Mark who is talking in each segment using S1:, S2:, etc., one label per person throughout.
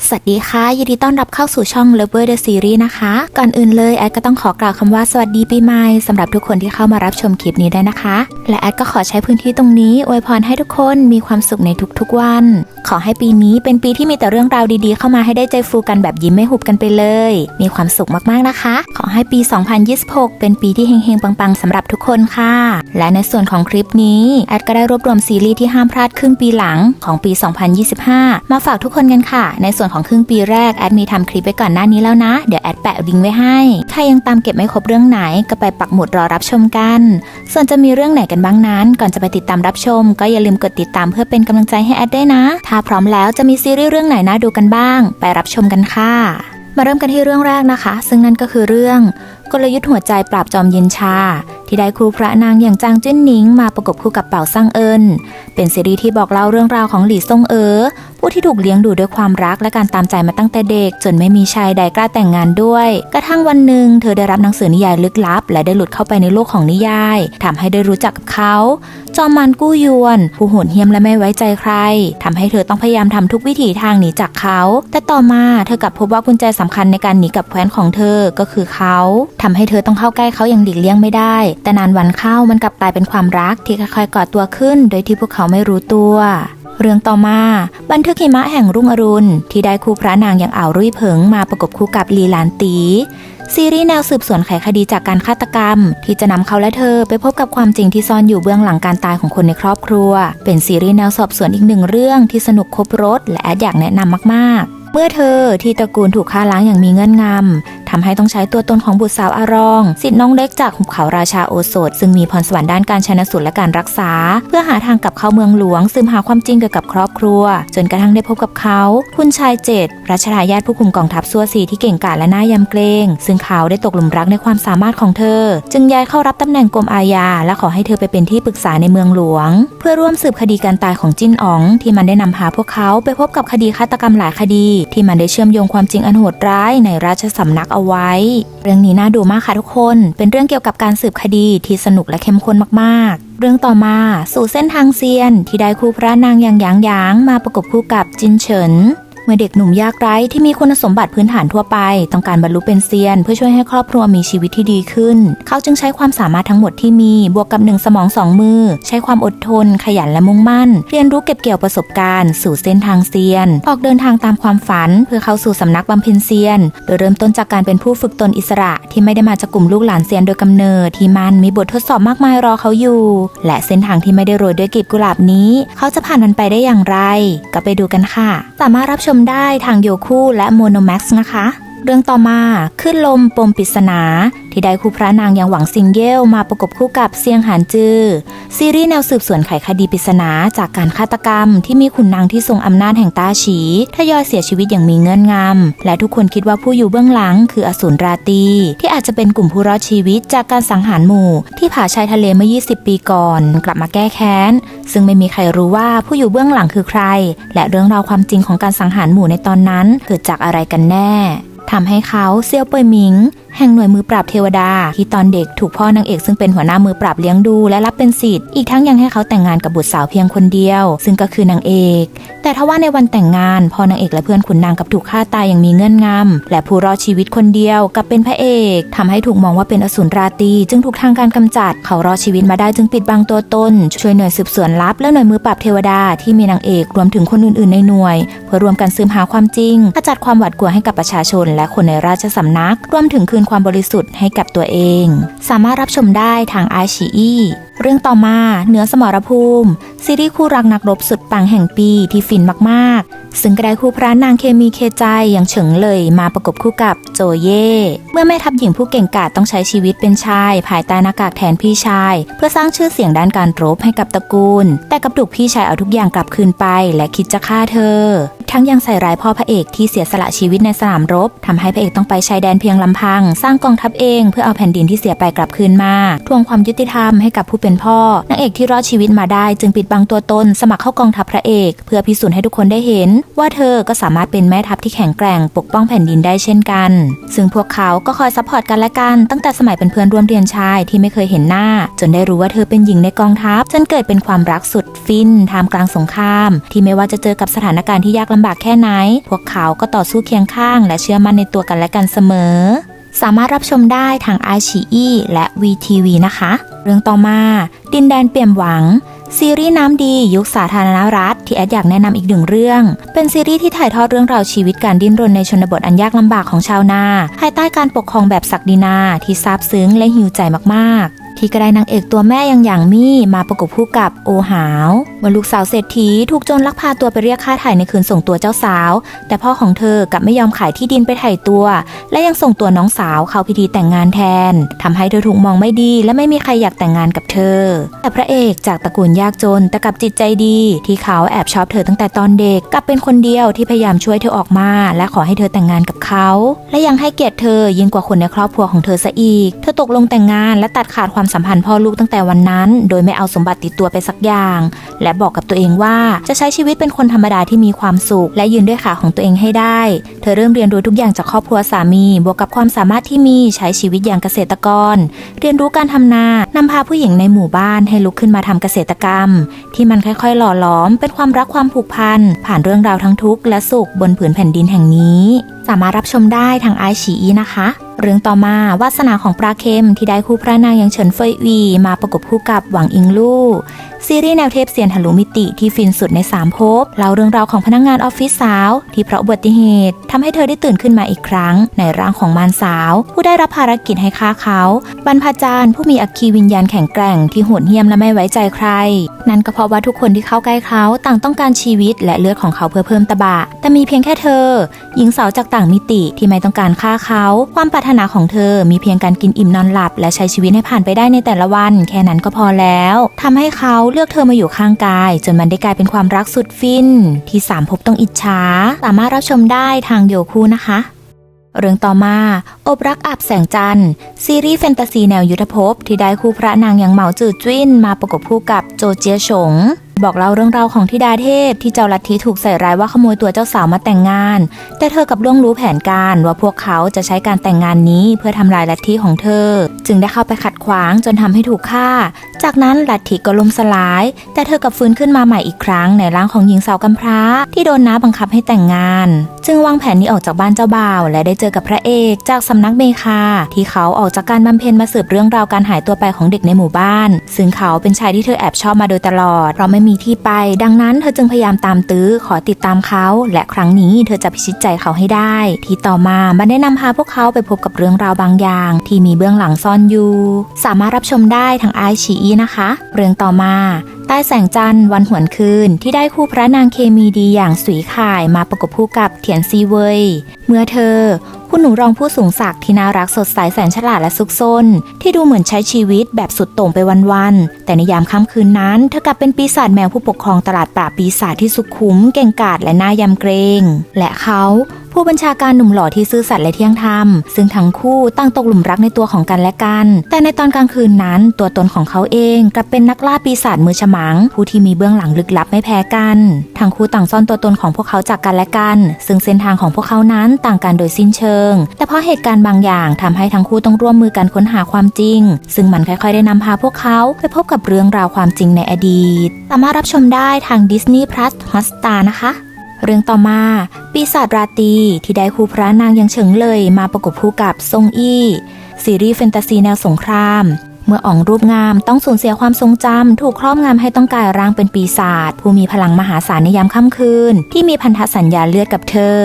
S1: สวัสดีค่ะยินดีต้อนรับเข้าสู่ช่อง Lover the Series นะคะก่อนอื่นเลยแอดก็ต้องขอกล่าวคำว่าสวัสดีปีใหม่สำหรับทุกคนที่เข้ามารับชมคลิปนี้ได้นะคะและแอดก็ขอใช้พื้นที่ตรงนี้อวยพรให้ทุกคนมีความสุขในทุกๆวันขอให้ปีนี้เป็นปีที่มีแต่เรื่องราวดีๆเข้ามาให้ได้ใจฟูกันแบบยิ้มไม่หุบกันไปเลยมีความสุขมากๆนะคะขอให้ปี 2026 เป็นปีที่เฮงๆปังๆสำหรับทุกคนค่ะและในส่วนของคลิปนี้แอดก็ได้รวบรวมซีรีส์ที่ห้ามพลาดครึ่งปีหลังของปี 2025 มาฝากทุกคนกันค่ะในส่วนของครึ่งปีแรกแอดมีทำคลิปไว้ก่อนหน้านี้แล้วนะเดี๋ยวแอดแปะลิงก์ไว้ให้ใครยังตามเก็บไม่ครบเรื่องไหนก็ไปปักหมุดรอรับชมกันส่วนจะมีเรื่องไหนกันบ้างนั้นก่อนจะไปติดตามรับชมก็อย่าลืมกดติดตามเพื่อเป็นกำลังใจให้แอดด้วยนะถ้าพร้อมแล้วจะมีซีรีส์เรื่องไหนน่าดูกันบ้างไปรับชมกันค่ะมาเริ่มกันที่เรื่องแรกนะคะซึ่งนั่นก็คือเรื่องกลยุทธ์หัวใจปราบจอมเย็นชาที่ได้ครูพระนางอย่างจางจิ้นหนิงมาประกบคู่กับเป่าซั่งเอิญเป็นซีรีส์ที่บอกเล่าเรื่องราวของหลี่ซ่งผู้ที่ถูกเลี้ยงดูด้วยความรักและการตามใจมาตั้งแต่เด็กจนไม่มีชายใดกล้าแต่งงานด้วยกระทั่งวันหนึ่งเธอได้รับหนังสือนิยายลึกลับและได้หลุดเข้าไปในโลกของนิยายทำให้ได้รู้จักกับเขาจอมมารกู้ยวนผู้โหดเหี้ยมและไม่ไว้ใจใครทำให้เธอต้องพยายามทำทุกวิถีทางหนีจากเขาแต่ต่อมาเธอกลับพบว่ากุญแจสำคัญในการหนีกับแคว้นของเธอก็คือเขาทำให้เธอต้องเข้าใกล้เขาอย่างหลีกเลี่ยงไม่ได้แต่นานวันเข้ามันกลับกลายเป็นความรักที่ค่อยๆก่อตัวขึ้นโดยที่พวกเขาไม่รู้ตัวเรื่องต่อมาบันทึกหิมะแห่งรุ่งอรุณที่ได้คู่พระนางอย่างอ่าวรุ่ยเผิงมาประกบคู่กับลีหลานตีซีรีส์แนวสืบสวนไขคดีจากการฆาตกรรมที่จะนำเขาและเธอไปพบกับความจริงที่ซ่อนอยู่เบื้องหลังการตายของคนในครอบครัวเป็นซีรีส์แนวสอบสวนอีกหนึ่งเรื่องที่สนุกครบรสและแอดอยากแนะนำมากๆเมื่อเธอที่ตระกูลถูกฆ่าล้างอย่างมีเงื่อนงำทำให้ต้องใช้ตัวตนของบุตรสาวอารองศิษย์น้องเล็กจากหุบเขาราชาโอสถซึ่งมีพรสวรรค์ด้านการชันสูตรและการรักษาเพื่อหาทางกลับเข้าเมืองหลวงสืบหาความจริงเกี่ยวกับครอบครัวจนกระทั่งได้พบกับเขาคุณชายเจ็ดรัชทายาทผู้คุมกองทัพซัวซีที่เก่งกาจและน่ายำเกรงซึ่งเขาได้ตกหลุมรักในความสามารถของเธอจึงย้ายเข้ารับตำแหน่งกรมอาญาและขอให้เธอไปเป็นที่ปรึกษาในเมืองหลวงเพื่อร่วมสืบคดีการตายของจิ้นอ๋องที่มันได้นำพาพวกเขาไปพบกับคดีฆาตกรรมหลายคดีที่มันได้เชื่อมโยงความจริงอันโหดร้ายในราชสำนักเอาไว้เรื่องนี้น่าดูมากค่ะทุกคนเป็นเรื่องเกี่ยวกับการสืบคดีที่สนุกและเข้มข้นมากๆเรื่องต่อมาสู่เส้นทางเซียนที่ได้คู่พระนางอย่างหยางหยางมาประกบคู่กับจินเฉินเมื่อเด็กหนุ่มยากไร้ที่มีคุณสมบัติพื้นฐานทั่วไปต้องการบรรลุเป็นเซียนเพื่อช่วยให้ครอบครัวมีชีวิตที่ดีขึ้นเขาจึงใช้ความสามารถทั้งหมดที่มีบวกกับ1สมอง2มือใช้ความอดทนขยันและมุ่งมั่นเรียนรู้เก็บเกี่ยวประสบการณ์สู่เส้นทางเซียนออกเดินทางตามความฝันเพื่อเข้าสู่สำนักบำเพ็ญเซียนโดยเริ่มต้นจากการเป็นผู้ฝึกตนอิสระที่ไม่ได้มาจากกลุ่มลูกหลานเซียนโดยกำเนิดที่มันมีบททดสอบมากมายรอเขาอยู่และเส้นทางที่ไม่ได้โรยด้วยกลีบกุหลาบนี้เขาจะผ่านมันไปได้อย่างไรก็ไปดูกันค่ะสามารถรับชมได้ทางโยคู่และโมโนแม็กซ์นะคะเรื่องต่อมาขึ้นลมปมปริศนาที่ได้คู่พระนางอย่างหวังซิงเย่มาประกบคู่กับเซียงหานจือซีรีส์แนวสืบสวนไขคดีปริศนาจากการฆาตกรรมที่มีขุนนางที่ทรงอำนาจแห่งต้าฉีทยอยเสียชีวิตอย่างมีเงื่อนงำและทุกคนคิดว่าผู้อยู่เบื้องหลังคืออสูรราตรีที่อาจจะเป็นกลุ่มผู้รอดชีวิตจากการสังหารหมู่ที่ผาชายทะเลเมื่อ20 ปีก่อนกลับมาแก้แค้นซึ่งไม่มีใครรู้ว่าผู้อยู่เบื้องหลังคือใครและเรื่องราวความจริงของการสังหารหมู่ในตอนนั้นเกิดจากอะไรกันแน่ทำให้เขาเซียวเป่ยหมิงแห่งหน่วยมือปราบเทวดาที่ตอนเด็กถูกพ่อนางเอกซึ่งเป็นหัวหน้ามือปราบเลี้ยงดูและรับเป็นศิษย์อีกทั้งยังให้เขาแต่งงานกับบุตรสาวเพียงคนเดียวซึ่งก็คือนางเอกแต่ทว่าในวันแต่งงานพ่อนางเอกและเพื่อนขุนนางกับถูกฆ่าตายอย่างมีเงื่อนงำและผู้รอดชีวิตคนเดียวกับเป็นพระเอกทำให้ถูกมองว่าเป็นอสูรราตรีจึงถูกทางการกำจัดเขารอดชีวิตมาได้จึงปิดบังตัวตนช่วยหน่วยสืบสวนลับและหน่วยมือปราบเทวดาที่มีนางเอกรวมถึงคนอื่นๆในหน่วยเพื่อรวมกันสืบหาความจริงขจัดความหวาดกลัวให้กับประชาชนและคนในราชสำนักรวมถึงคืนความบริสุทธิ์ให้กับตัวเองสามารถรับชมได้ทาง iQIYI เรื่องต่อมาเหนือสมรภูมิซีรีส์คู่รักนักรบสุดปังแห่งปีที่ฟินมากๆซึ่งก็ได้คู่พระนางเคมีเคใจอย่างเฉิงเลยมาประกบคู่กับโจเย่เมื่อแม่ทัพหญิงผู้เก่งกาจต้องใช้ชีวิตเป็นชายภายใต้หน้ากากแทนพี่ชายเพื่อสร้างชื่อเสียงด้านการรบให้กับตระกูลแต่กับถูกพี่ชายเอาทุกอย่างกลับคืนไปและคิดจะฆ่าเธอทั้งยังใส่ร้ายพ่อพระเอกที่เสียสละชีวิตในสนามรบทำให้พระเอกต้องไปชายแดนเพียงลำพังสร้างกองทัพเองเพื่อเอาแผ่นดินที่เสียไปกลับคืนมาทวงความยุติธรรมให้กับผู้เป็น เป็นพ่อนางเอกที่รอดชีวิตมาได้จึงปิดบังตัวตนสมัครเข้ากองทัพพระเอกเพื่อพิสูจน์ให้ทุกคนได้เห็นว่าเธอก็สามารถเป็นแม่ทัพที่แข็งแกร่งปกป้องแผ่นดินได้เช่นกันซึ่งพวกเขาก็คอยซัพพอร์ตกันและกันตั้งแต่สมัยเป็นเพื่อนร่วมเรียนชายที่ไม่เคยเห็นหน้าจนได้รู้ว่าเธอเป็นหญิงในกองทัพจนเกิดเป็นความรักสุดฟินท่ามกลางสงครามที่ไม่ว่าจะเจอกับสถานการณ์ที่ยากลำบากแค่ไหนพวกเขาก็ต่อสู้เคียงข้างและเชื่อมั่นในตัวกันและกันเสมอสามารถรับชมได้ทางiQIYI และ VTV นะคะเรื่องต่อมาดินแดนเปี่ยมหวังซีรีส์น้ำดียุคสาธารณรัฐที่แอดอยากแนะนำอีกหนึ่งเรื่องเป็นซีรีส์ที่ถ่ายทอดเรื่องราวชีวิตการดิ้นรนในชนบทอันยากลำบากของชาวนาภายใต้การปกครองแบบศักดินาที่ซาบซึ้งและหิวใจมากๆที่ก็ได้นางเอกตัวแม่อย่างมี่มาประกบคู่กับโอหาวเมื่อลูกสาวเศรษฐีถูกโจรลักพาตัวไปเรียกค่าไถ่ในคืนส่งตัวเจ้าสาวแต่พ่อของเธอกลับไม่ยอมขายที่ดินไปไถ่ตัวและยังส่งตัวน้องสาวเข้าพิธีแต่งงานแทนทำให้เธอถูกมองไม่ดีและไม่มีใครอยากแต่งงานกับเธอแต่พระเอกจากตระกูลยากจนแต่กับจิตใจดีที่เขาแอบชอบเธอตั้งแต่ตอนเด็กกลับเป็นคนเดียวที่พยายามช่วยเธอออกมาและขอให้เธอแต่งงานกับเขาและยังให้เกียรติเธอยิ่งกว่าคนในครอบครัวของเธอซะอีกเธอตกลงแต่งงานและตัดขาดความสัมพันธ์พ่อลูกตั้งแต่วันนั้นโดยไม่เอาสมบัติติดตัวไปสักอย่างและบอกกับตัวเองว่าจะใช้ชีวิตเป็นคนธรรมดาที่มีความสุขและยืนด้วยขาของตัวเองให้ได้เธอเริ่มเรียนรู้ทุกอย่างจากครอบครัวสามีบวกกับความสามารถที่มีใช้ชีวิตอย่างเกษตรกรเรียนรู้การทำนานำพาผู้หญิงในหมู่บ้านให้ลุกขึ้นมาทำเกษตรกรรมที่มันค่อยๆหล่อหลอมเป็นความรักความผูกพันผ่านเรื่องราวทั้งทุกข์และสุขบนผืนแผ่นดินแห่งนี้สามารถรับชมได้ทางiQIYIนะคะเรื่องต่อมาวาสนาของปลาเค็มที่ได้คู่พระนางอย่างเฉินเฟยวีมาประกบคู่กับหวังอิงลู่ซีรีส์แนวเทพเซียนทะลุมิติที่ฟินสุดใน3ภพเล่าเรื่องราวของพนักงานออฟฟิศสาวที่เพราะอุบัติเหตุทำให้เธอได้ตื่นขึ้นมาอีกครั้งในร่างของมารสาวผู้ได้รับภารกิจให้ฆ่าเขาบรรพจารย์ผู้มีอัคคีวิญญาณแข็งแกร่งที่โหดเหี้ยมและไม่ไว้ใจใครนั่นก็เพราะว่าทุกคนที่เข้าใกล้เขาต่างต้องการชีวิตและเลือดของเขาเพื่อเพิ่มตบะแต่มีเพียงแค่เธอหญิงสาวจากต่างมิติที่ไม่ต้องการฆ่าเขาความปรารถนาของเธอมีเพียงการกินอิ่มนอนหลับและใช้ชีวิตให้ผ่านไปได้ในแต่ละวันแค่นั้นก็พอแล้วทำให้เขาเลือกเธอมาอยู่ข้างกายจนมันได้กลายเป็นความรักสุดฟินที่3ภพต้องอิจฉาสามารถรับชมได้ทางโยคูนะคะเรื่องต่อมาอบรักอาบแสงจันทร์ซีรีส์แฟนตาซีแนวยุทธภพที่ได้คู่พระนางอย่างเหมาจือจิ้นมาประกบคู่กับโจเจียฉงบอกเล่าเรื่องราวของธิดาเทพที่เจ้าลัทธิถูกใส่ร้ายว่าขโมยตัวเจ้าสาวมาแต่งงานแต่เธอกับล่วงรู้แผนการว่าพวกเขาจะใช้การแต่งงานนี้เพื่อทำลายลัทธิของเธอจึงได้เข้าไปขัดขวางจนทำให้ถูกฆ่าจากนั้นลัทธิก็ล่มสลายแต่เธอกับฟื้นขึ้นมาใหม่อีกครั้งในร่างของหญิงสาวกำพร้าที่โดนน้าบังคับให้แต่งงานจึงวางแผนนี้ออกจากบ้านเจ้าบ่าวและได้เจอกับพระเอกจากสำนักเมคาที่เขาออกจากการบำเพ็ญมาสืบเรื่องราวการหายตัวไปของเด็กในหมู่บ้านซึ่งเขาเป็นชายที่เธอแอบชอบมาโดยตลอดเพราะไม่มีที่ไปดังนั้นเธอจึงพยายามตามตื้อขอติดตามเขาและครั้งนี้เธอจะพิชิตใจเขาให้ได้ที่ต่อมามันได้นำพาพวกเขาไปพบกับเรื่องราวบางอย่างที่มีเบื้องหลังซ่อนอยู่สามารถรับชมได้ทางiQIYIนะคะเรื่องต่อมาใต้แสงจันทร์วันหวนคืนที่ได้คู่พระนางเคมีดีอย่างสุยข่ายมาประกบคู่กับเถียนซีเว่ยเมื่อเธอคุณหนูรองผู้สูงศักดิ์ที่น่ารักสดใสแสนฉลาดและซุกซนที่ดูเหมือนใช้ชีวิตแบบสุดโต่งไปวันๆแต่ในยามค่ำคืนนั้นเธอกลับเป็นปีศาจแมวผู้ปกครองตลาดปราบปีศาจที่สุขุมเก่งกาจและน่ายำเกรงและเขาผู้บัญชาการหนุ่มหล่อที่ซื่อสัตย์และเที่ยงธรรมซึ่งทั้งคู่ตั้งตกหลุมรักในตัวของกันและกันแต่ในตอนกลางคืนนั้นตัวตนของเขาเองกลับเป็นนักล่าปีศาจมือฉมังผู้ที่มีเบื้องหลังลึกลับไม่แพ้กันทั้งคู่ต่างซ่อนตัวตนของพวกเขาจากกันและกันซึ่งเส้นทางของพวกเขานั้นต่างกันโดยสิ้นเชิงแต่เพราะเหตุการณ์บางอย่างทำให้ทั้งคู่ต้องร่วมมือกันค้นหาความจริงซึ่งมันค่อยๆได้นำพาพวกเขาไปพบกับเรื่องราวความจริงในอดีตสามารถรับชมได้ทาง Disney Plus Hotstar นะคะเรื่องต่อมาปีศาจราตรีที่ได้คู่พระนางอย่างเฉิงเลยมาประกบคู่กับซงอี้ซีรีส์แฟนตาซีแนวสงครามเมื่ออ๋องรูปงามต้องสูญเสียความทรงจำถูกครอบงำให้ต้องกลายร่างเป็นปีศาจผู้มีพลังมหาศาลในยามค่ำคืนที่มีพันธสัญญาเลือดกับเธอ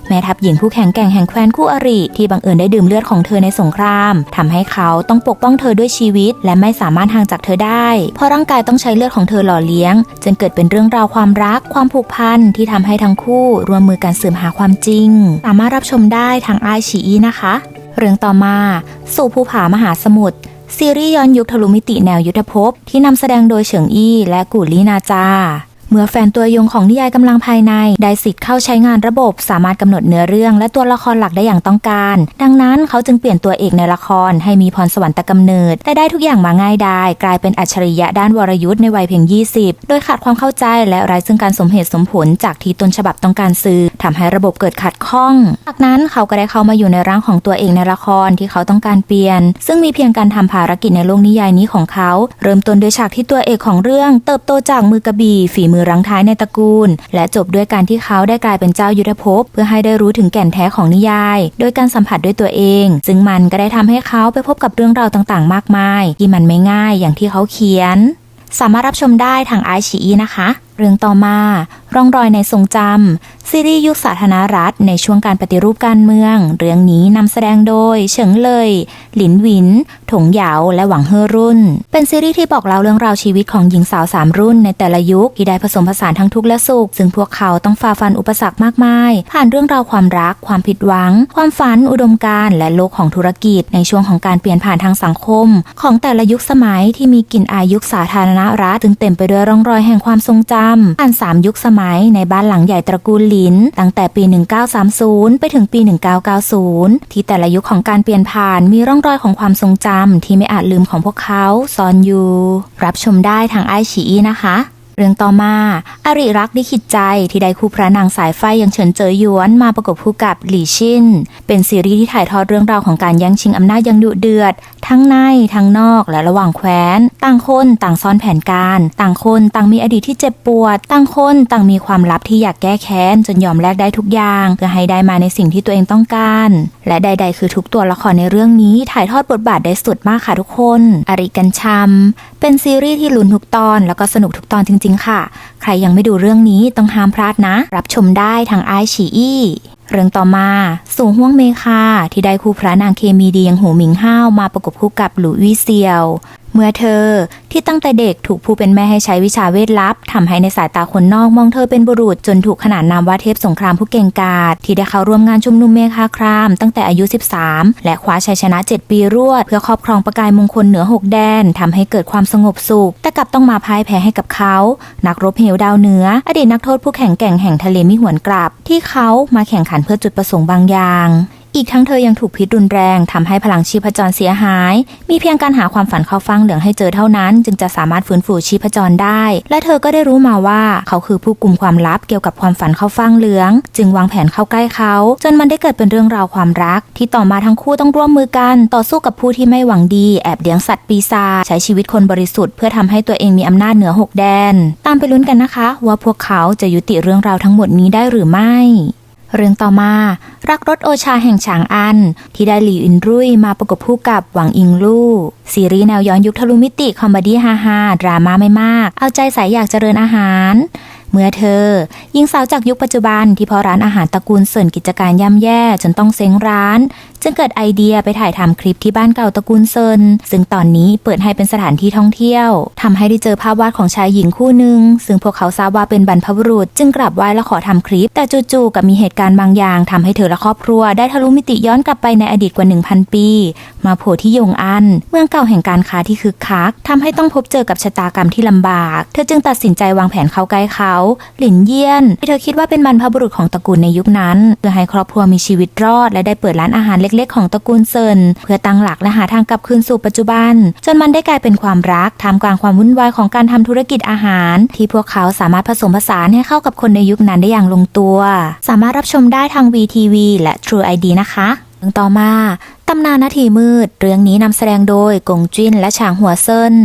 S1: แม่ทัพหญิงผู้แข็งแกร่งแห่งแคว้นคู่อริที่บังเอิญได้ดื่มเลือดของเธอในสงครามทำให้เขาต้องปกป้องเธอด้วยชีวิตและไม่สามารถห่างจากเธอได้เพราะร่างกายต้องใช้เลือดของเธอหล่อเลี้ยงจนเกิดเป็นเรื่องราวความรักความผูกพันที่ทำให้ทั้งคู่ร่วมมือกันสืบหาความจริงสามารถรับชมได้ทางiQIYIนะคะเรื่องต่อมาสู่ภูผามหาสมุทรซีรีส์ย้อนยุคทะลุมิติแนวยุทธภพที่นำแสดงโดยเฉิงอี้และกู่ลี่นาจา เมื่อแฟนตัวยงของนิยายกำลังภายในได้สิทธิ์เข้าใช้งานระบบสามารถกำหนดเนื้อเรื่องและตัวละครหลักได้อย่างต้องการดังนั้นเขาจึงเปลี่ยนตัวเอกในละครให้มีพรสวรรค์แต่กำเนิดและได้ทุกอย่างมาง่ายดายกลายเป็นอัจฉริยะด้านวรยุทธ์ในวัยเพียง20โดยขาดความเข้าใจและไร้ซึ่งการสมเหตุสมผลจากที่ต้นฉบับต้องการสื่อทำให้ระบบเกิดขัดข้องจากนั้นเขาก็ได้เข้ามาอยู่ในร่างของตัวเอกในละครที่เขาต้องการเปลี่ยนซึ่งมีเพียงการทำภารกิจในโลกนิยายนี้ของเขาเริ่มต้นโดยฉากที่ตัวเอกของเรื่องเติบโตจากมือกระบี่ฝีมือรั้งท้ายในตระกูลและจบด้วยการที่เขาได้กลายเป็นเจ้ายุทธภพเพื่อให้ได้รู้ถึงแก่นแท้ของนิยายโดยการสัมผัสด้วยตัวเองซึ่งมันก็ได้ทำให้เขาไปพบกับเรื่องราวต่างๆมากมายที่มันไม่ง่ายอย่างที่เขาเขียนสามารถรับชมได้ทางไอชีอีนะคะเรื่องต่อมาร่องรอยในทรงจำซีรีส์ยุคสาธารณรัฐในช่วงการปฏิรูปการเมืองเรื่องนี้นำแสดงโดยเฉิงเลย หลินหวินถงเหยาและหวังเฮ่อรุ่นเป็นซีรีส์ที่บอกเล่าเรื่องราวชีวิตของหญิงสาว3รุ่นในแต่ละยุคที่ได้ผสมผสานทั้งทุกข์และสุขซึ่งพวกเขาต้องฝ่าฟันอุปสรรคมากมายผ่านเรื่องราวความรักความผิดหวังความฝันอุดมการณ์และโลกของธุรกิจในช่วงของการเปลี่ยนผ่านทางสังคมของแต่ละยุคสมัยที่มีกลิ่นอายยุคสาธารณรัฐซึ่งเต็มไปด้วยร่องรอยแห่งความทรงจำผ่าน3ยุคสมัยในบ้านหลังใหญ่ตระกูลหลินตั้งแต่ปี 1930 ไปถึงปี 1990 ที่แต่ละยุคของการเปลี่ยนผ่านมีร่องรอยของความทรงจำที่ไม่อาจลืมของพวกเขาซ่อนอยู่รับชมได้ทางไอชีอีนะคะเรื่องต่อมาอริรักลิขิตใจที่ได้คู่พระนางสายไฟอย่างเฉินเจ๋อหยวนมาประกบคู่กับหลี่ชินเป็นซีรีส์ที่ถ่ายทอดเรื่องราวของการแย่งชิงอำนาจอย่างดุเดือดทั้งในทั้งนอกและระหว่างแคว้นต่างคนต่างซ่อนแผนการต่างคนต่างมีอดีตที่เจ็บปวดต่างคนต่างมีความลับที่อยากแก้แค้นจนยอมแลกได้ทุกอย่างเพื่อให้ได้มาในสิ่งที่ตัวเองต้องการและใดๆคือทุกตัวละครในเรื่องนี้ถ่ายทอดบทบาทได้สุดมากค่ะทุกคนอริกันชัมเป็นซีรีส์ที่ลุ้นทุกตอนแล้วก็สนุกทุกตอนจริงๆค่ะใครยังไม่ดูเรื่องนี้ต้องห้ามพลาดนะรับชมได้ทางไอชีอีเรื่องต่อมาสู่ห้วงเมคาที่ได้คู่พระนางเคมีดีอย่างหูหมิงห้าวมาประกบคู่กับหลู่วี่เซียวเมื่อเธอที่ตั้งแต่เด็กถูกผู้เป็นแม่ให้ใช้วิชาเวทลับทำให้ในสายตาคนนอกมองเธอเป็นบุรุษจนถูกขนานนามว่าเทพสงครามผู้เก่งกาจที่ได้เข้าร่วมงานชุมนุมเมฆาครามตั้งแต่อายุ13และคว้าชัยชนะ7ปีรวดเพื่อครอบครองประกายมงคลเหนือ6แดนทำให้เกิดความสงบสุขแต่กลับต้องมาพ่ายแพ้ให้กับเขานักรบเหวดาวเหนืออดีตนักโทษผู้แข็งแกร่งแห่งทะเลมิหวนกลับที่เขามาแข่งขันเพื่อจุดประสงค์บางอย่างอีกทั้งเธอยังถูกพิษรุนแรงทำให้พลังชีพจรเสียหายมีเพียงการหาความฝันเข้าฟังเหลืองให้เจอเท่านั้นจึงจะสามารถฟื้นฟูชีพจรได้และเธอก็ได้รู้มาว่าเขาคือผู้กุมความลับเกี่ยวกับความฝันเข้าฟังเหลืองจึงวางแผนเข้าใกล้เขาจนมันได้เกิดเป็นเรื่องราวความรักที่ต่อมาทั้งคู่ต้องร่วมมือกันต่อสู้กับผู้ที่ไม่หวังดีแอบเลี้ยงสัตว์ปีศาจใช้ชีวิตคนบริสุทธิ์เพื่อทำให้ตัวเองมีอำนาจเหนือ6แดนตามไปลุ้นกันนะคะว่าพวกเขาจะยุติเรื่องราวทั้งหมดนี้ได้หรือไม่เรื่องต่อมารักรถโอชาแห่งฉางอันที่ได้หลี่อินรุ่ยมาประกบคู่กับหวังอิงลู่ซีรีส์แนวย้อนยุคทะลุมิติคอมเมดี้ฮาๆดราม่าไม่มากเอาใจสายอยากเจริญอาหารเมื่อเธอหญิงสาวจากยุคปัจจุบันที่พอร้านอาหารตระกูลเซินกิจการย่ำแย่จนต้องเซ้งร้านจึงเกิดไอเดียไปถ่ายทำคลิปที่บ้านเก่าตระกูลเซินซึ่งตอนนี้เปิดให้เป็นสถานที่ท่องเที่ยวทำให้ได้เจอภาพวาดของชายหญิงคู่หนึ่งซึ่งพวกเขาทราบว่าเป็นบรรพบุรุษจึงกราบไหว้และขอทำคลิปแต่จู่ๆกับมีเหตุการณ์บางอย่างทำให้เธอและครอบครัวได้ทะลุมิติย้อนกลับไปในอดีตกว่า 1,000 ปีมาโผล่ที่ยงอันเมืองเก่าแห่งการค้าที่คึกคักทำให้ต้องพบเจอกับชะตากรรมที่ลำบากเธอจึงตัดสินใจวางแผนเข้าใกล้เขาหลินเยี่ยนที่เธอคิดว่าเป็นบรรพบุรุษของตระกูลในยุคนั้นเพื่อให้ครอบครัวมีชีวิตรอดและได้เปิดร้านอาหารเล็กๆของตระกูลเซินเพื่อตั้งหลักและหาทางกลับคืนสู่ปัจจุบันจนมันได้กลายเป็นความรักท่ามกลางความวุ่นวายของการทำธุรกิจอาหารที่พวกเขาสามารถผสมผสานให้เข้ากับคนในยุคนั้นได้อย่างลงตัวสามารถรับชมได้ทาง VTV และ True ID นะคะเรื่องต่อมาตำนานนาทีมืดเรื่องนี้นำแสดงโดยกงจิ้นและฉางหัวเซิน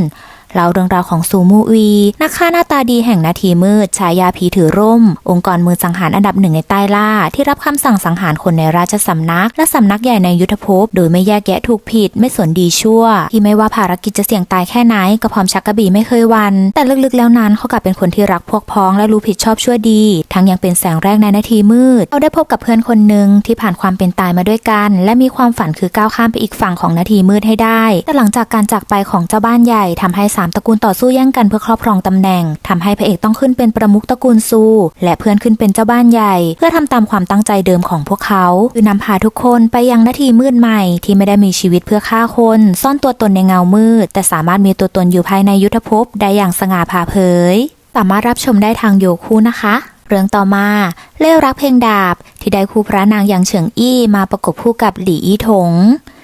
S1: เล่าเรื่องราวของซูมูวีนักฆ่าหน้าตาดีแห่งนาทีมืดฉายาผีถือร่มองค์กรมือสังหารอันดับหนึ่งในใต้ล่าที่รับคำสั่งสังหารคนในราชสำนักและสำนักใหญ่ในยุทธภพโดยไม่แยกแยะถูกผิดไม่สนดีชั่วที่ไม่ว่าภารกิจจะเสี่ยงตายแค่ไหนก็พร้อมชักกระบี่ไม่เคยหวั่นแต่ลึกๆแล้วนั้นเขากลับเป็นคนที่รักพวกพ้องและรู้ผิดชอบชั่วดีทั้งยังเป็นแสงแรกในนาทีมืดเขาได้พบกับเพื่อนคนหนึ่งที่ผ่านความเป็นตายมาด้วยกันและมีความฝันคือก้าวข้ามไปอีกฝั่งของนาทีมืดให้ได้แต่หลังจากการจากไปของเจ้าบ้านใหญ่ทำให้3ตระกูลต่อสู้แย่งกันเพื่อครอบครองตำแหน่งทำให้พระเอกต้องขึ้นเป็นประมุขตระกูลซูและเพื่อนขึ้นเป็นเจ้าบ้านใหญ่เพื่อทำตามความตั้งใจเดิมของพวกเขาคือนำพาทุกคนไปยังนาทีมืดใหม่ที่ไม่ได้มีชีวิตเพื่อฆ่าคนซ่อนตัวตนในเงามืดแต่สามารถมีตัวตนอยู่ภายในยุทธภพได้อย่างสง่าผ่าเผยส ามารถรับชมได้ทางโยคูนะคะเรื่องต่อมาเล่รักเพลงดาบที่ได้คู่พระนางอย่างเฉิงอี้มาประกบคู่กับหลี่อี้ถง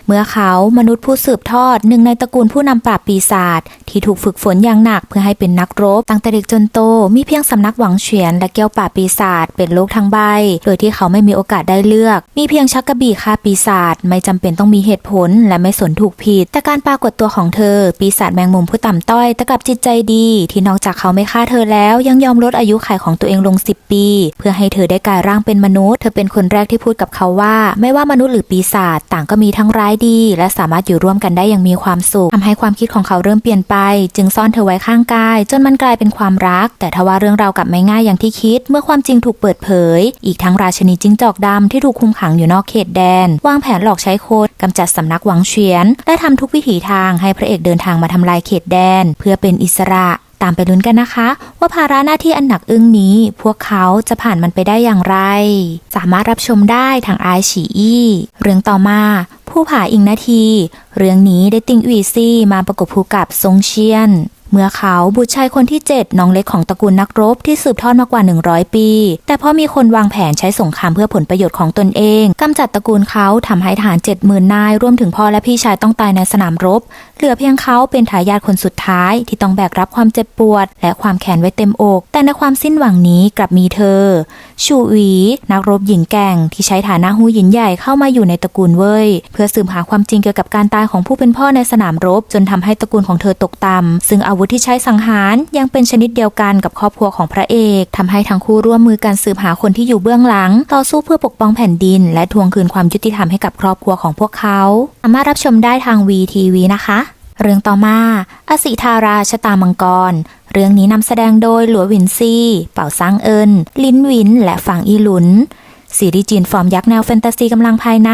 S1: เมื่อเขามนุษย์ผู้สืบทอดหนึ่งในตระกูลผู้นำปราบปีศาจที่ถูกฝึกฝนอย่างหนักเพื่อให้เป็นนักรบตั้งแต่เด็กจนโตมีเพียงสำนักหวังเฉียนและเกี้ยวปราบปีศาจเป็นโลกทั้งใบโดยที่เขาไม่มีโอกาสได้เลือกมีเพียงชักกระบี่ฆ่าปีศาจไม่จำเป็นต้องมีเหตุผลและไม่สนถูกผิดแต่การปรากฏตัวของเธอปีศาจแมงมุมผู้ต่ำต้อยแต่กับจิตใจดีที่นอกจากเขาไม่ฆ่าเธอแล้วยังยอมลดอายุขัยของตัวเองลง10 ปีเพื่อให้เธอได้กลายร่างเป็นมนุษย์เธอเป็นคนแรกที่พูดกับเขาว่าไม่ว่ามนุษย์หรือปีศาจต่างก็มีทั้งร้ายดีและสามารถอยู่ร่วมกันได้อย่างมีความสุขทำให้ความคิดของเขาเริ่มเปลี่ยนไปจึงซ่อนเธอไว้ข้างกายจนมันกลายเป็นความรักแต่ทว่าเรื่องราวกลับไม่ง่ายอย่างที่คิดเมื่อความจริงถูกเปิดเผยอีกทั้งราชินีจิ้งจอกดำที่ถูกคุมขังอยู่นอกเขตแดนวางแผนหลอกใช้คนกำจัดสำนักหวังเฉียนและทำทุกวิถีทางให้พระเอกเดินทางมาทำลายเขตแดนเพื่อเป็นอิสระตามไปลุ้นกันนะคะว่าภาระหน้าที่อันหนักอึ้งนี้พวกเขาจะผ่านมันไปได้อย่างไรสามารถรับชมได้ทางไอฉีอี้เรื่องต่อมาผู้ผาอิงนาทีเรื่องนี้ได้ติงอุ๋ยซี่มาประกบคู่กับซงเชียนเมื่อเขาบุตรชายคนที่7น้องเล็กของตระกูลนักรบที่สืบทอดมากว่า100 ปีแต่พอมีคนวางแผนใช้สงครามเพื่อผลประโยชน์ของตนเองกำจัดตระกูลเขาทำให้ทหาร 70,000 นายรวมถึงพ่อและพี่ชายต้องตายในสนามรบเหลือเพียงเขาเป็นทายาทคนสุดท้ายที่ต้องแบกรับความเจ็บปวดและความแค้นไว้เต็มอกแต่ในความสิ้นหวังนี้กลับมีเธอชูหวีนักรบหญิงแกร่งที่ใช้ฐานะหูหยินใหญ่เข้ามาอยู่ในตระกูลเว่ยเพื่อสืบหาความจริงเกี่ยวกับการตายของผู้เป็นพ่อในสนามรบจนทำให้ตระกูลของเธอตกต่ำซึ่งอาวุธที่ใช้สังหารยังเป็นชนิดเดียวกันกับครอบครัวของพระเอกทำให้ทั้งคู่ร่วมมือกันสืบหาคนที่อยู่เบื้องหลังต่อสู้เพื่อปกป้องแผ่นดินและทวงคืนความยุติธรรมให้กับครอบครัวของพวกเขาสามารถรับชมได้ทาง VTV นะคะเรื่องต่อมาอสิธาราชะตามังกรเรื่องนี้นำแสดงโดยหลัวหวินซี่เป่าซังเอินลินหวินและฝังอีหลุนซีรีส์จีนฟอร์มยักษ์แนวแฟนตาซีกำลังภายใน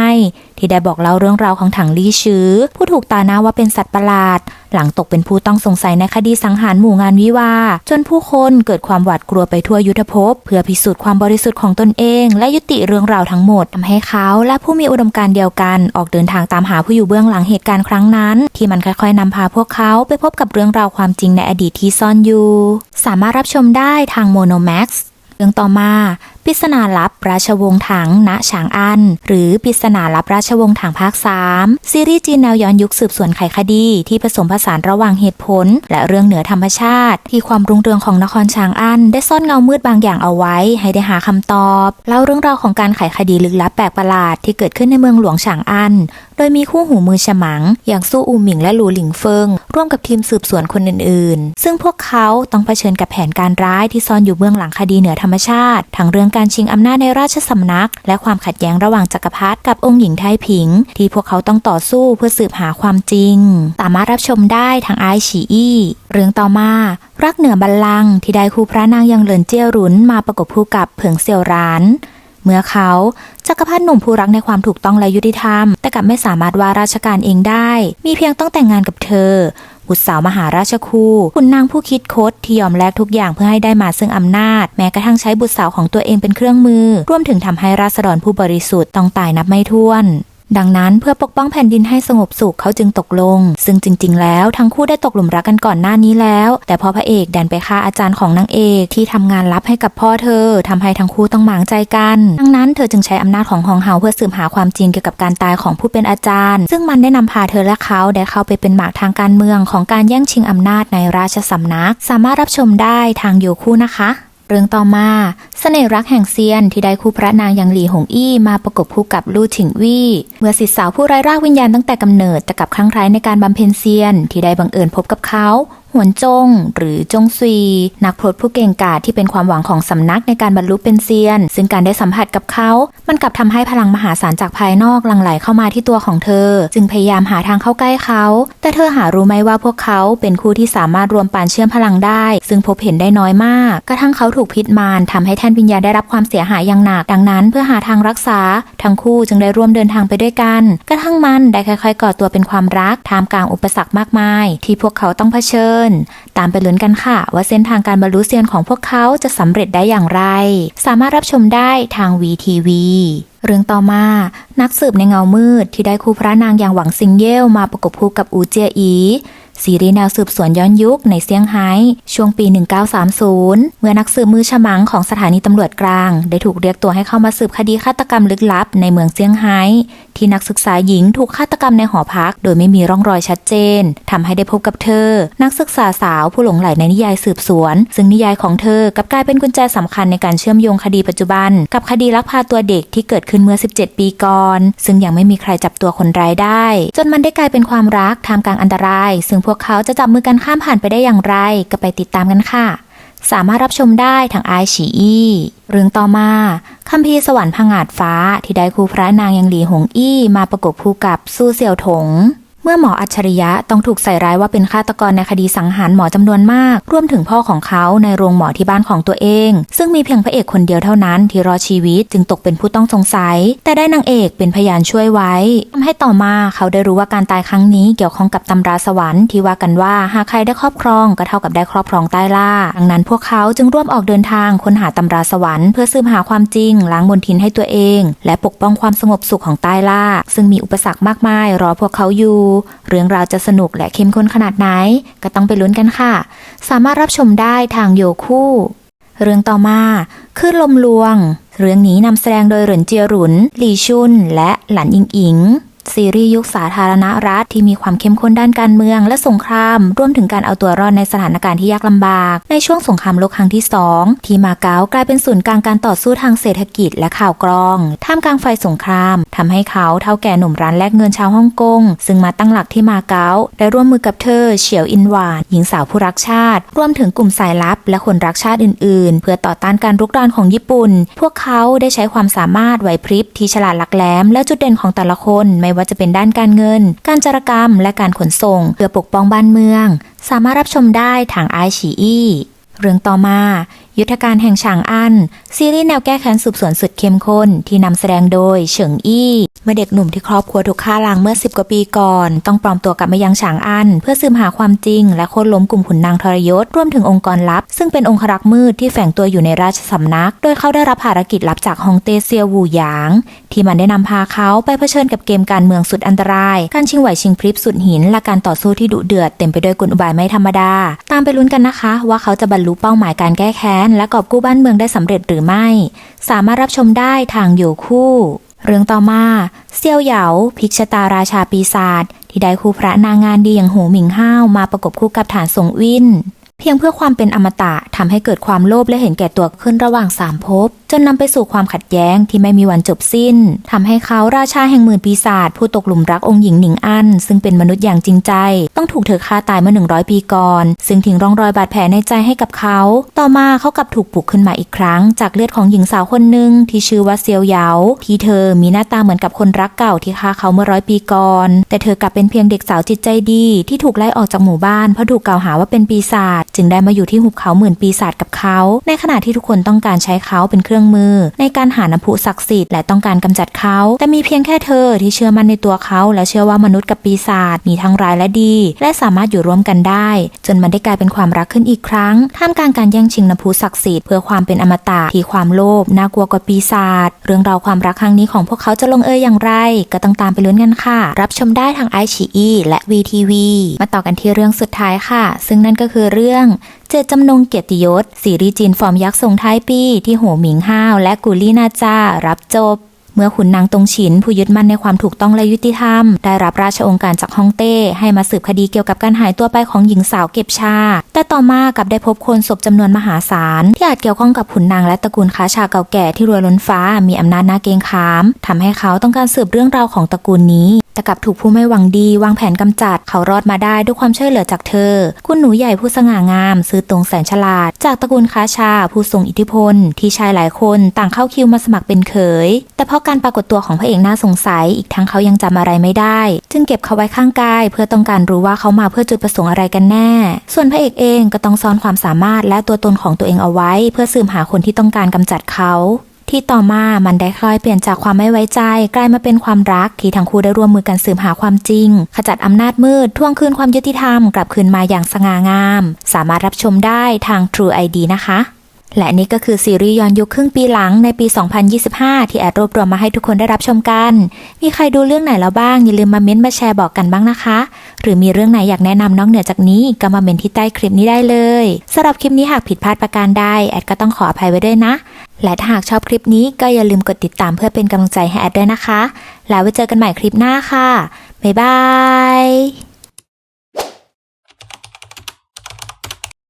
S1: ที่ได้บอกเล่าเรื่องราวของถังลี่ชือผู้ถูกตาหน้าว่าเป็นสัตว์ประหลาดหลังตกเป็นผู้ต้องสงสัยในคดีสังหารหมู่งานวิวาจนผู้คนเกิดความหวาดกลัวไปทั่วยุทธภพเพื่อพิสูจน์ความบริสุทธิ์ของตนเองและยุติเรื่องราวทั้งหมดทำให้เขาและผู้มีอุดมการณ์เดียวกันออกเดินทางตามหาผู้อยู่เบื้องหลังเหตุการณ์ครั้งนั้นที่มันค่อยๆนำพาพวกเขาไปพบกับเรื่องราวความจริงในอดีตที่ซ่อนอยู่สามารถรับชมได้ทาง Monomaxเรื่องต่อมาปริศนาลับราชวงศ์ถังณฉางอันหรือปริศนาลับราชวงศ์ถังภาค 3ซีรีส์จีนแนวย้อนยุคสืบสวนไขคดีที่ผสมผสานระหว่างเหตุผลและเรื่องเหนือธรรมชาติที่ความรุ่งเรืองของนครฉางอันได้ซ่อนเงามืดบางอย่างเอาไว้ให้ได้หาคำตอบเล่าเรื่องราวของการไขคดีลึกลับแปลกประหลาดที่เกิดขึ้นในเมืองหลวงฉางอันโดยมีคู่หูมือฉมังอย่างสู้อูหมิงและหลูหลิงเฟิงร่วมกับทีมสืบสวนคนอื่นๆซึ่งพวกเขาต้องเผชิญกับแผนการร้ายที่ซ่อนอยู่เบื้องหลังคดีเหนือธรรมชาติทั้งเรื่องการชิงอำนาจในราชสำนักและความขัดแย้งระหว่างจักรพรรดิกับองค์หญิงไทผิงที่พวกเขาต้องต่อสู้เพื่อสืบหาความจริงสามารถรับชมได้ทางไอฉีอี้เรื่องต่อมารักเหนือบัลลังก์ที่ได้คู่พระนางยังเหลินเจี้ยหรุนมาประกบคู่กับเผิงเสี่ยวหรานเมื่อเขาจักรพรรดิหนุ่มผู้รักในความถูกต้องและยุติธรรมแต่กลับไม่สามารถว่าราชการเองได้มีเพียงต้องแต่งงานกับเธอบุตรสาวมหาราชคูขุนนางผู้คิดคดที่ยอมแลกทุกอย่างเพื่อให้ได้มาซึ่งอำนาจแม้กระทั่งใช้บุตรสาวของตัวเองเป็นเครื่องมือรวมถึงทำให้ราษฎรผู้บริสุทธิ์ต้องตายนับไม่ถ้วนดังนั้นเพื่อปกป้องแผ่นดินให้สงบสุขเขาจึงตกลงซึ่งจริงๆแล้วทั้งคู่ได้ตกหลุมรักกันก่อนหน้านี้แล้วแต่พอพระเอกดันไปฆ่าอาจารย์ของนางเอกที่ทำงานลับให้กับพ่อเธอทำให้ทั้งคู่ต้องหมางใจกันดังนั้นเธอจึงใช้อำนาจของฮองเฮาเพื่อสืบหาความจริงเกี่ยวกับการตายของผู้เป็นอาจารย์ซึ่งมันได้นำพาเธอและเขาได้เข้าไปเป็นหมากทางการเมืองของการแย่งชิงอำนาจในราชสำนักสามารถรับชมได้ทางโยคูนะคะเรื่องต่อมาเสน่ห์รักแห่งเซียนที่ได้คู่พระนางอย่างหลี่หงอี้มาประกบคู่กับลู่ถิงวี่เมื่อศิษย์สาวผู้ไร้รากวิญญาณตั้งแต่กำเนิดแต่กับครั้งไร้ในการบำเพ็ญเซียนที่ได้บังเอิญพบกับเขาหวนจงหรือจงซุยนักพรตผู้เก่งกาจที่เป็นความหวังของสำนักในการบรรลุเป็นเซียนซึ่งการได้สัมผัสกับเขามันกลับทำให้พลังมหาศาลจากภายนอกหลั่งไหลเข้ามาที่ตัวของเธอจึงพยายามหาทางเข้าใกล้เขาแต่เธอหารู้ไหมว่าพวกเขาเป็นคู่ที่สามารถรวมปานเชื่อมพลังได้ซึ่งพบเห็นได้น้อยมากกระทั่งเขาถูกพิษมารทำให้แท่นวิญญาณได้รับความเสียหายอย่างหนักดังนั้นเพื่อหาทางรักษาทั้งคู่จึงได้ร่วมเดินทางไปด้วยกันกระทั่งมันได้ค่อยๆก่อตัวเป็นความรักท่ามกลางอุปสรรคมากมายที่พวกเขาต้องเผชิญตามไปลุ้นกันค่ะว่าเส้นทางการบรรลุเซียนของพวกเขาจะสำเร็จได้อย่างไรสามารถรับชมได้ทาง VTV เรื่องต่อมานักสืบในเงามืดที่ได้คู่พระนางอย่างหวังซิงเย่ลมาประกบคู่กับอูเจียอี ซีรีส์แนวสืบสวนย้อนยุคในเซี่ยงไฮ้ช่วงปี 1930 เมื่อนักสืบมือฉมังของสถานีตำรวจกลางได้ถูกเรียกตัวให้เข้ามาสืบคดีฆาตกรรมลึกลับในเมืองเซี่ยงไฮ้ที่นักศึกษาหญิงถูกฆาตกรรมในหอพักโดยไม่มีร่องรอยชัดเจนทำให้ได้พบกับเธอนักศึกษาสาวผู้หลงใหลในนิยายสืบสวนซึ่งนิยายของเธอกลับกลายเป็นกุญแจสำคัญในการเชื่อมโยงคดีปัจจุบันกับคดีลักพาตัวเด็กที่เกิดขึ้นเมื่อ 17 ปีก่อนซึ่งยังไม่มีใครจับตัวคนร้ายได้จนมันได้กลายเป็นความรักท่ามกลางอันตรายซึ่งพวกเขาจะจับมือกันข้ามผ่านไปได้อย่างไรก็ไปติดตามกันค่ะสามารถรับชมได้ทางiQIYIเรื่องต่อมาคัมภีร์สวรรค์ผงาดฟ้าที่ได้คู่พระนางยังหลีหงอี้มาประกบคู่กับซูเสี่ยวถงเมื่อหมออัจฉริยะต้องถูกใส่ร้ายว่าเป็นฆาตกรในคดีสังหารหมอจำนวนมากรวมถึงพ่อของเขาในโรงหมอที่บ้านของตัวเองซึ่งมีเพียงพระเอกคนเดียวเท่านั้นที่รอดชีวิตจึงตกเป็นผู้ต้องสงสัยแต่ได้นางเอกเป็นพยานช่วยไว้ทำให้ต่อมาเขาได้รู้ว่าการตายครั้งนี้เกี่ยวข้องกับตำราสวรรค์ที่ว่ากันว่าหากใครได้ครอบครองก็เท่ากับได้ครอบครองใต้ล่าดังนั้นพวกเขาจึงร่วมออกเดินทางค้นหาตำราสวรรค์เพื่อสืบหาความจริงล้างมลทินให้ตัวเองและปกป้องความสงบสุขของใต้ล่าซึ่งมีอุปสรรคมากมายรอพวกเขาอยู่เรื่องราวจะสนุกและเข้มข้นขนาดไหนก็ต้องไปลุ้นกันค่ะสามารถรับชมได้ทางโยคูเรื่องต่อมาคลื่นลมลวงเรื่องนี้นำแสดงโดยเหรินเจียหรุนหลี่ชุนและหลันอิงอิงซีรีส์ยุคสาธารณรัฐที่มีความเข้มข้นด้านการเมืองและสงครามรวมถึงการเอาตัวรอดในสถานการณ์ที่ยากลำบากในช่วงสงครามโลกครั้งที่ 2ที่มาเก๊ากลายเป็นศูนย์กลางการต่อสู้ทางเศรษฐกิจและข่าวกรองท่ามกลางไฟสงครามทำให้เขาเฒ่าแก่หนุ่มร้านแลกเงินชาวฮ่องกงซึ่งมาตั้งหลักที่มาเก๊าได้ร่วมมือกับเธอเฉียวอินหวานหญิงสาวผู้รักชาติรวมถึงกลุ่มสายลับและคนรักชาติอื่นๆเพื่อต่อต้านการรุกรานของญี่ปุ่นพวกเขาได้ใช้ความสามารถไหวพริบที่ฉลาดหลักแหลมและจุดเด่นของแต่ละคนไม่ว่าจะเป็นด้านการเงินการจารกรรมและการขนส่งเพื่อปกป้องบ้านเมืองสามารถรับชมได้ทางiQIYIเรื่องต่อมายุทธการแห่งฉางอั้นซีรีส์แนวแก้แค้นสืบสวนสุดเข้มข้นที่นำแสดงโดยเฉิงอี้เมื่อเด็กหนุ่มที่ครอบครัวถูกฆ่าล้างเมื่อ10 กว่าปีก่อนต้องปลอมตัวกลับมายังฉางอั้นเพื่อสืบหาความจริงและโค่นล้มกลุ่มขุนนางทรยศรวมถึงองค์กรลับซึ่งเป็นองครักษ์มืดที่แฝงตัวอยู่ในราชสำนักโดยเขาได้รับภารกิจลับจากฮองเต้เซียววูหยางที่มันได้นำพาเขาไปเผชิญกับเกมการเมืองสุดอันตรายการชิงไหวชิงพริบสุดหินและการต่อสู้ที่ดุเดือดเต็มไปด้วยกลอุบายไม่ธรรมดาตามไปลุ้นกันนะคะว่าเขาจะบรรลุเป้าหมายการแก้แค้นและกอบกู้บ้านเมืองได้สำเร็จหรือไม่สามารถรับชมได้ทางโยคูเรื่องต่อมาเซี่ยวเหยาพลิกชะตาราชาปีศาจที่ได้คู่พระนางงานดีอย่างโหหมิงห้าวมาประกบคู่กับฐานสงวินเพียงเพื่อความเป็นอมตะทำให้เกิดความโลภและเห็นแก่ตัวขึ้นระหว่าง3 ภพจนนำไปสู่ความขัดแย้งที่ไม่มีวันจบสิ้นทำให้เขาราชาแห่งหมื่นปีศาจผู้ตกหลุมรักองค์หญิงหนิงอั้นซึ่งเป็นมนุษย์อย่างจริงใจต้องถูกเธอฆ่าตายเมื่อ100 ปีก่อนซึ่งทิ้งร่องรอยบาดแผลในใจให้กับเขาต่อมาเขากลับถูกปลุกขึ้นมาอีกครั้งจากเลือดของหญิงสาวคนหนึ่งที่ชื่อว่าเซียวเหยาที่เธอมีหน้าตาเหมือนกับคนรักเก่าที่ฆ่าเขาเมื่อ100 ปีก่อนแต่เธอกลับเป็นเพียงเด็กสาวจิตใจดีที่ถูกไล่ออกจากหมู่บ้านเพราะถูกกล่าวหาว่าเป็นปีศาจจึงได้มาอยู่ที่หุบเขาหมื่นปีศาจกับเขาในขณะที่ทุกคนต้องการใช้เขาเป็นเครื่องมือในการหาน้ำพุศักดิ์สิทธิ์และต้องการกำจัดเขาแต่มีเพียงแค่เธอที่เชื่อมั่นในตัวเขาและเชื่อว่ามนุษย์กับปีศาจมีทั้งร้ายและดีและสามารถอยู่ร่วมกันได้จนมันได้กลายเป็นความรักขึ้นอีกครั้งท่ามกลางการแย่งชิงน้ำพุศักดิ์สิทธิ์เพื่อความเป็นอมตะที่ความโลภน่ากลัวกว่าปีศาจเรื่องราวความรักครั้งนี้ของพวกเขาจะลงเอยอย่างไรก็ต้องตามไปลุ้นกันค่ะรับชมได้ทางiQIYIและ VTV มาต่อกันที่เรื่องสุดท้ายค่ะซึ่งนั่นก็คือเรื่องเจตจำนงเกียรติยศซีรีส์จีนฟอร์มยักษ์ส่งท้ายปีที่โหหมิงห้าวและกูลี่นาจารับจบเมื่อขุนนางตงฉินผู้ยึดมั่นในความถูกต้องและยุติธรรมได้รับราชองค์การจากฮ่องเต้ให้มาสืบคดีเกี่ยวกับการหายตัวไปของหญิงสาวเก็บชาแต่ต่อมากับได้พบโคลนศพจำนวนมหาศาลที่อาจเกี่ยวข้องกับขุนนางและตระกูลค้าชาเก่าแก่ที่รวยล้นฟ้ามีอำนาจน่าเกรงขามทำให้เขาต้องการสืบเรื่องราวของตระกูลนี้แต่กลับถูกผู้ไม่หวังดีวางแผนกำจัดเขารอดมาได้ด้วยความช่วยเหลือจากเธอคุณหนูใหญ่ผู้สง่างามซื้อตรงแสนฉลาดจากตระกูลค้าชาผู้ทรงอิทธิพลที่ชายหลายคนต่างเข้าคิวมาสมัครเป็นเขยแต่เพราะการปรากฏตัวของพระเอกน่าสงสัยอีกทั้งเขายังจำอะไรไม่ได้จึงเก็บเขาไว้ข้างกายเพื่อต้องการรู้ว่าเขามาเพื่อจุดประสงค์อะไรกันแน่ส่วนพระเอกเองก็ต้องซ่อนความสามารถและตัวตนของตัวเองเอาไว้เพื่อสืบหาคนที่ต้องการกำจัดเขาที่ต่อมามันได้ค่อยเปลี่ยนจากความไม่ไว้ใจกลายมาเป็นความรักที่ทั้งคู่ได้ร่วมมือกันสืบหาความจริงขจัดอำนาจมืดทวงคืนความยุติธรรมกลับคืนมาอย่างสง่างามสามารถรับชมได้ทาง True ID นะคะ และนี่ก็คือซีรีส์ย้อนยุคครึ่งปีหลังในปี 2025 ที่แอดรวบรวมมาให้ทุกคนได้รับชมกัน มีใครดูเรื่องไหนแล้วบ้างอย่าลืมมาเม้นต์มาแชร์บอกกันบ้างนะคะ หรือมีเรื่องไหนอยากแนะนำนอกเหนือจากนี้ก็มาเม้นต์ที่ใต้คลิปนี้ได้เลยสำหรับคลิปนี้หากผิดพลาดประการใดแอดก็ต้องขออภัยไว้ด้วยนะและถ้าหากชอบคลิปนี้ก็อย่าลืมกดติดตามเพื่อเป็นกำลังใจให้แอดด้วยนะคะแล้วไว้เจอกันใหม่คลิปหน้าค่ะบ๊ายบาย